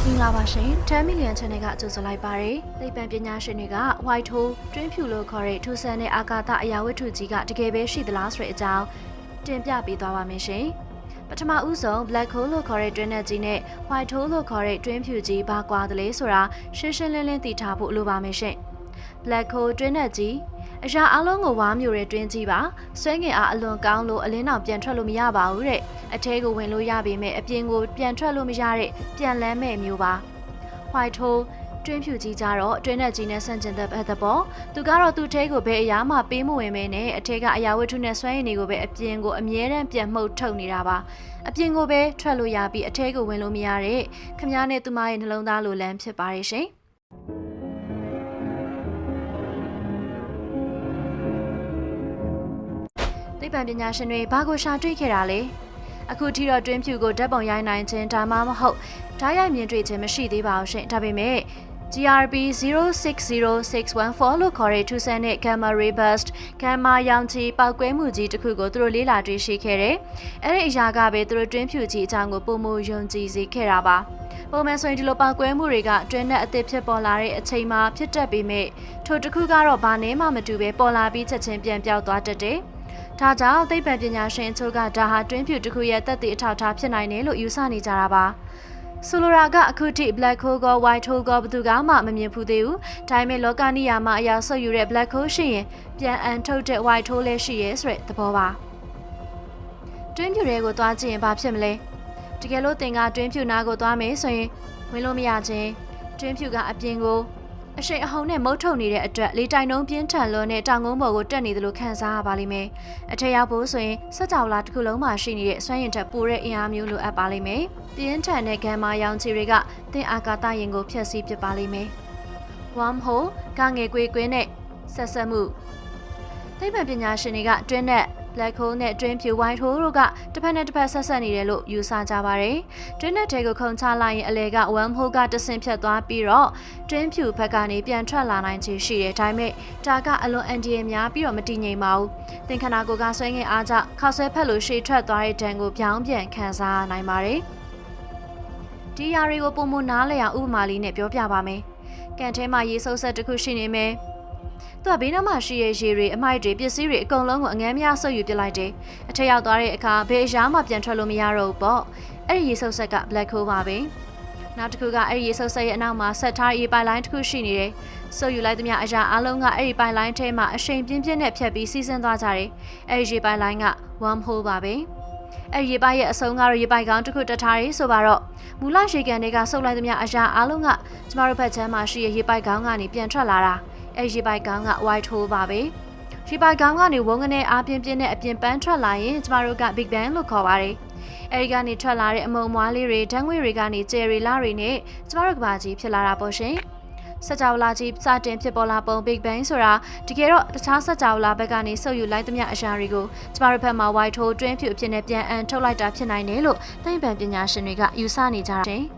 င်္ဂလာပါရှင်10 million channel ကကြိုဆိုလိုက်ပါရယ်သိပ္ပံပညာရှင်တွေက white hole တွင်းဖြူလို့ခေါ်တဲ့ထူဆန်းတဲ့အာကာသအရာဝတ္ထုကြီးကတကယ်ပဲရှိသလားဆိုတဲ့အကြောင်းတင်ပြပေးသွားပါမယ်ရှင်ပထမဦးဆုံး black hole လို့ခေါ်တဲ့တွင်းနဲ့ကြီးနဲ့ white hole လို့ခေါ်တဲ့တွင်းဖြူကြီးဘာကွာသလဲဆိုတာရှင်းရှင်းလင်းလင်းသိထားဖို့လိုပါမယ်ရှင် black hole တွင်းနဲ့ကြီးအရာအလုံးကိုဝါမျိုးတဲ့တွင်းကြီးပါဆွဲငင်အားအလွန်ကောင်းလို့အလင်းအောင်ပြန်ထွက်လို့မရပါဘူးတဲ့အထဲကိုဝင်လို့ရပေမဲ့အပြင်ကိုပြန်ထွက်လို့မရတဲ့ပြန်လန်းမဲ့မျိုးပါ white hole တွင်းဖြူကြီးကြတော့တွင်းနဲ့ကြီးနဲ့ဆန့်ကျင်တဲ့ဘက်ပေါ့သူကတော့သူ့ထဲကိုပဲအရာမှပေးမဝင်မဲနဲ့အထဲကအရာဝတ္ထုနဲ့ဆွဲရည်တွေကိုပဲအပြင်ကိုအမြဲတမ်းပြန်မှုတ်ထုတ်နေတာပါအပြင်ကိုပဲထွက်လို့ရပြီးအထဲကိုဝင်လို့မရတဲ့ခမားနဲ့သူမရဲ့နှလုံးသားလိုလမ်းဖြစ်ပါရဲ့ရှင်သိပ္ပံပညာရှင်တွေဘာကိုရှာတွေ့ခဲ့တာလဲအခုထိတော့တွင်းဖြူကိုဓာတ်ပုံရိုက်နိုင်ခြင်းဒါမှမဟုတ်ဓာတ်ရိုက်မြင်တွေ့ခြင်းမရှိသေးပါဘူးရှင်ဒါပေမဲ့ GRB 060614လို့ခေါ်တဲ့ထူးဆန်းတဲ့ gamma ray burst gamma ရောင်ခြည်ပေါက်ကွဲမှုကြီးတစ်ခုကိုသူတို့လေ့လာတွေ့ရှိခဲ့တယ်။အဲ့ဒီအရာကပဲသူတို့တွင်းဖြူကြီးအကြောင်းကိုပုံမယုံကြည်စေခဲ့တာပါ။ပုံမှန်ဆိုရင်ဒီလိုပေါက်ကွဲမှုတွေကတွင်းနဲ့အသစ်ဖြစ်ပေါ်လာတဲ့အချိန်မှာဖြစ်တတ်ပေမဲ့ထိုတစ်ခုကတော့ဘာနဲ့မှမတူပဲပေါ်လာပြီးချက်ချင်းပြန်ပြောက်သွားတတ်တယ်။ဒါကြောင့်သိပ္ပံပညာရှင်အချို့ကဒါဟာတွင်းဖြူတစ်ခုရဲ့သက်သေအထောက်အထားဖြစ်နိုင်တယ်လို့ယူဆနေကြတာပါဆိုလိုရာကအခုထိ black hole က white hole ကဘယ်သူကမှမမြင်ဘူးသေးဘူးဒါပေမဲ့လောကနိယာမှာအရာဆုပ်ယူတဲ့ black hole ရှိရင်ပြန်အန်ထုတ်တဲ့ white hole လည်းရှိရဲဆိုတဲ့သဘောပါတွင်းဖြူတွေကိုသွားကြည့်ရင်ဘာဖြစ်မလဲတကယ်လို့သင်ကတွင်းဖြူနားကိုသွားမယ်ဆိုရင်ဝင်လို့မရခြင်းတွင်းဖြူကအပြင်ကိုအရှိန်အဟုန်နဲ့မုတ်ထုတ်နေတဲ့အတွက်လေတိုင်နှုံးပြင်းထန်လွန်းတဲ့တောင်ကုန်းပေါ်ကိုတက်နေသလိုခံစားရပါလိမ့်မယ်။အထက်ရောက်ဖို့ဆိုရင်စက်ကြောလာတစ်ခုလုံးမှာရှိနေတဲ့စွမ်းရည်ထက်ပိုတဲ့အင်အားမျိုးလိုအပ်ပါလိမ့်မယ်။ပြင်းထန်တဲ့ဂမ်မာရောင်ခြည်တွေကသင်အာကာသယာဉ်ကိုဖျက်ဆီးပစ်ပါလိမ့်မယ်။ wormhole ကငယ်ကွေကွင်းနဲ့ဆက်ဆက်မှုသိပ္ပံပညာရှင်တွေကတွင်းနဲ့black hole နဲ့တွင်းဖြူ white hole တို့ကတစ်ဖက်နဲ့တစ်ဖက်ဆက်ဆက်နေတယ်လို့ယူဆကြပါတယ်။တွင်းနဲ့ထဲကိုခုန်ချလိုက်ရင်အလဲက wormhole ကတဆင့်ဖြတ်သွားပြီးတော့တွင်းဖြူဘက်ကနေပြန်ထွက်လာနိုင်ခြေရှိတယ်။ဒါပေမဲ့ဒါကအလွန်အန်ဒီရများပြီးတော့မတည်ငြိမ်ပါဘူး။သင်္ခါရကိုယ်ကဆွဲငင်အားကြောင့်ခောက်ဆွဲဖက်လို့ရှေ့ထွက်သွားတဲ့ဒဏ်ကိုပြောင်းပြန်ခံစားနိုင်ပါတယ်။ဒီຢာတွေကိုပုံမနားလည်အောင်ဥပမာလေးနဲ့ပြောပြပါမယ်။ကန်ထဲမှာရေဆုပ်ဆက်တစ်ခုရှိနေမယ်။သူကဘေးနားမှာရှိတဲ့ရေတွေအမိုက်တွေပစ္စည်းတွေအကုန်လုံးကိုအငန်းများဆုပ်ယူပစ်လိုက်တယ်။အထက်ရောက်သွားတဲ့အခါဘယ်အရာမှပြန်ထွက်လို့မရတော့ဘူးပေါ့။အဲ့ဒီရေဆုပ်ဆက်က black hole ပါပဲ။နောက်တစ်ခုကအဲ့ဒီရေဆုပ်ဆက်ရဲ့အနောက်မှာဆက်ထားရေပိုင်လိုင်းတစ်ခုရှိနေတယ်။ဆုပ်ယူလိုက်သမျှအရာအလုံးကအဲ့ဒီပိုင်လိုင်းထဲမှာအရှိန်ပြင်းပြင်းနဲ့ဖြတ်ပြီးစီးဆင်းသွားကြတယ်။အဲ့ဒီရေပိုင်လိုင်းက wormhole ပါပဲ။အဲ့ဒီရေပိုင်ရဲ့အဆုံးကတော့ရေပိုင်ကောင်းတစ်ခုတက်ထားတယ်ဆိုပါတော့မူလရေကန်တွေကဆုပ်လိုက်သမျှအရာအလုံးကကျမတို့ဘက်ချမ်းမှာရှိတဲ့ရေပိုင်ကောင်းကနေပြန်ထွက်လာတာ။အဲ့ဒီရေပိုင်ကောင်းက white hole ပါပဲ။ရေပိုင်ကောင်းကနေဝုန်းကနေအားပြင်းပြင်းနဲ့အပြင်ပန်းထွက်လာရင်ကျမတို့က big bang လို့ခေါ်ပါတယ်။အဲဒီကနေထွက်လာတဲ့အမုံမွားလေးတွေဓာတ်ငွေတွေကနေကျယ်ရီလာတွေနဲ့ကျမတို့ကဘာကြီးဖြစ်လာတာပေါ့ရှင်။စကြဝဠာကြီးစတင်ဖြစ်ပေါ်လာပုံ big bang ဆိုတာတကယ်တော့တခြားစကြဝဠာဘက်ကနေဆုပ်ယူလိုက်သမျှအရာတွေကိုကျမတို့ဘက်မှာ white hole တွင်းဖြူအဖြစ်နဲ့ပြန်အန်ထုတ်လိုက်တာဖြစ်နိုင်တယ်လို့သိပ္ပံပညာရှင်တွေကယူဆနေကြတယ်။